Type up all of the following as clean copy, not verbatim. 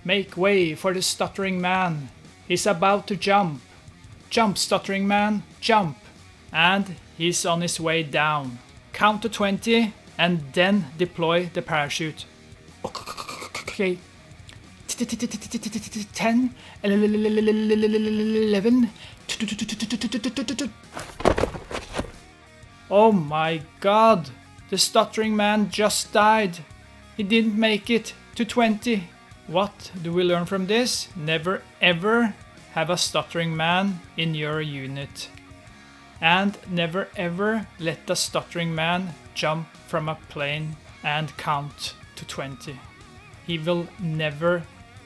Make way for the stuttering man. He's about to jump. Jump, stuttering man, jump. And he's on his way down. Count to 20 and then deploy the parachute. Okay. 10, 11. Oh my god, the stuttering man just died. He didn't make it to 20. What do we learn from this? Never ever have a stuttering man in your unit. And never ever let the stuttering man jump from a plane and count to 20. He will never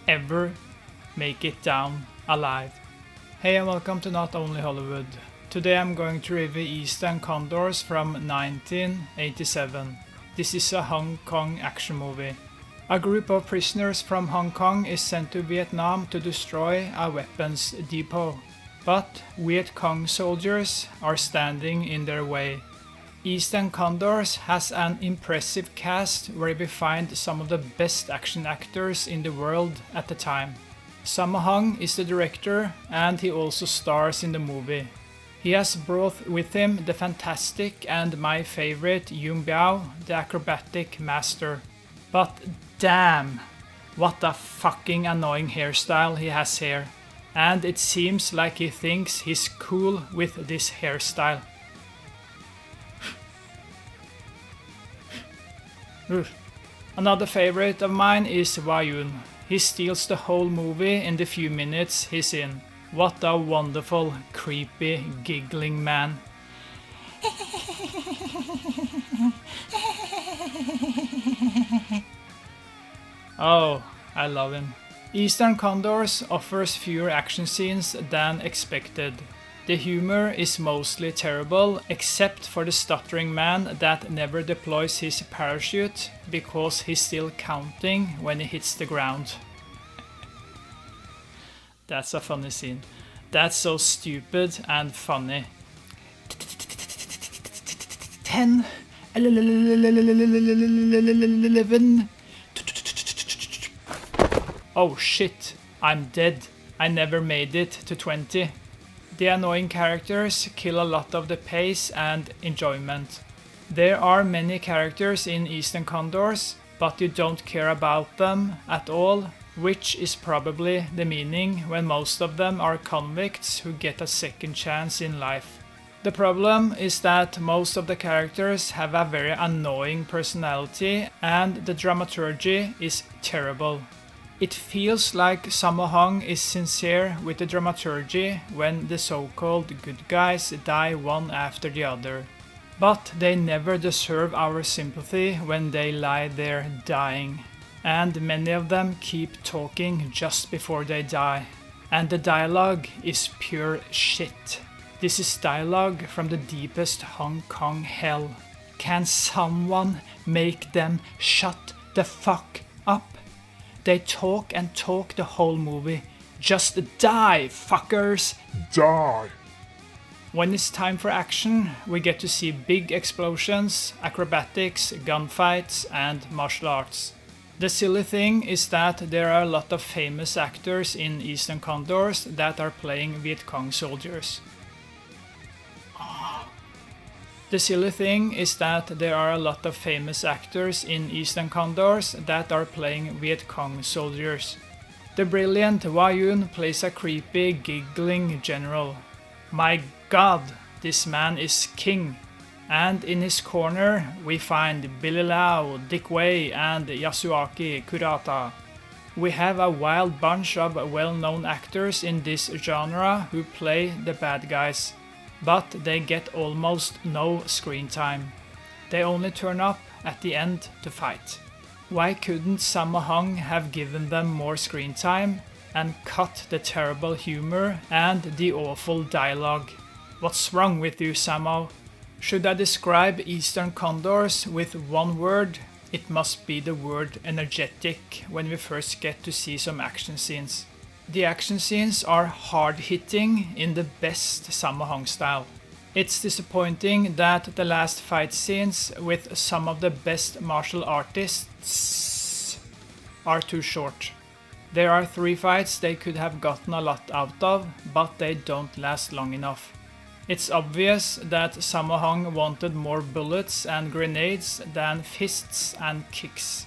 ever make it down alive. Hey and welcome to Not Only Hollywood. Today I'm going to review Eastern Condors from 1987. This is a Hong Kong action movie. A group of prisoners from Hong Kong is sent to Vietnam to destroy a weapons depot. But Viet Cong soldiers are standing in their way. Eastern Condors has an impressive cast where we find some of the best action actors in the world at the time. Sammo Hung is the director and he also stars in the movie. He has brought with him the fantastic and my favorite Yuen Biao, the acrobatic master. But damn, what a fucking annoying hairstyle he has here. And it seems like he thinks he's cool with this hairstyle. Another favorite of mine is Wayun. He steals the whole movie in the few minutes he's in. What a wonderful, creepy, giggling man. Oh, I love him. Eastern Condors offers fewer action scenes than expected. The humor is mostly terrible, except for the stuttering man that never deploys his parachute because he's still counting when he hits the ground. That's a funny scene. That's so stupid and funny. 10, 11. Oh shit, I'm dead. I never made it to 20. The annoying characters kill a lot of the pace and enjoyment. There are many characters in Eastern Condors, but you don't care about them at all, which is probably the meaning when most of them are convicts who get a second chance in life. The problem is that most of the characters have a very annoying personality and the dramaturgy is terrible. It feels like Sammo Hung is sincere with the dramaturgy when the so-called good guys die one after the other. But they never deserve our sympathy when they lie there dying. And many of them keep talking just before they die. And the dialogue is pure shit. This is dialogue from the deepest Hong Kong hell. Can someone make them shut the fuck up? They talk and talk the whole movie. Just die, fuckers! Die! When it's time for action, we get to see big explosions, acrobatics, gunfights, and martial arts. The silly thing is that there are a lot of famous actors in Eastern Condors that are playing Viet Cong soldiers. The silly thing is that there are a lot of famous actors in Eastern Condors that are playing Viet Cong soldiers. The brilliant Wayun plays a creepy, giggling general. My god, this man is king. And in his corner we find Billy Lau, Dick Wei and Yasuaki Kurata. We have a wild bunch of well-known actors in this genre who play the bad guys. But they get almost no screen time. They only turn up at the end to fight. Why couldn't Sammo Hung have given them more screen time and cut the terrible humor and the awful dialogue? What's wrong with you, Sammo? Should I describe Eastern Condors with one word, it must be the word energetic when we first get to see some action scenes. The action scenes are hard-hitting in the best Sammo Hung style. It's disappointing that the last fight scenes with some of the best martial artists are too short. There are 3 fights they could have gotten a lot out of, but they don't last long enough. It's obvious that Sammo Hung wanted more bullets and grenades than fists and kicks.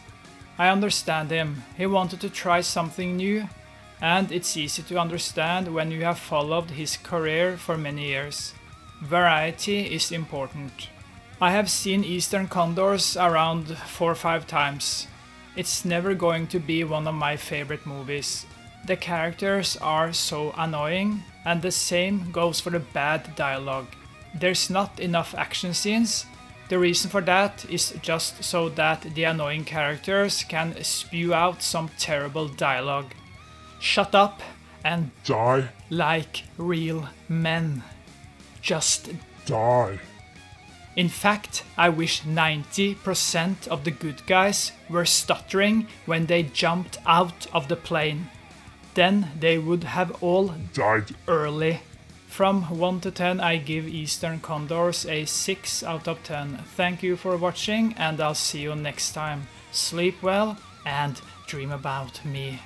I understand him, he wanted to try something new, and it's easy to understand when you have followed his career for many years. Variety is important. I have seen Eastern Condors around 4 or 5 times. It's never going to be one of my favorite movies. The characters are so annoying, and the same goes for the bad dialogue. There's not enough action scenes. The reason for that is just so that the annoying characters can spew out some terrible dialogue. Shut up and Die. like real men. Just Die. In fact, I wish 90% of the good guys were stuttering when they jumped out of the plane. Then they would have all Died. early. From 1 to 10, I give Eastern Condors a 6 out of 10. Thank you for watching, and I'll see you next time. Sleep well and dream about me.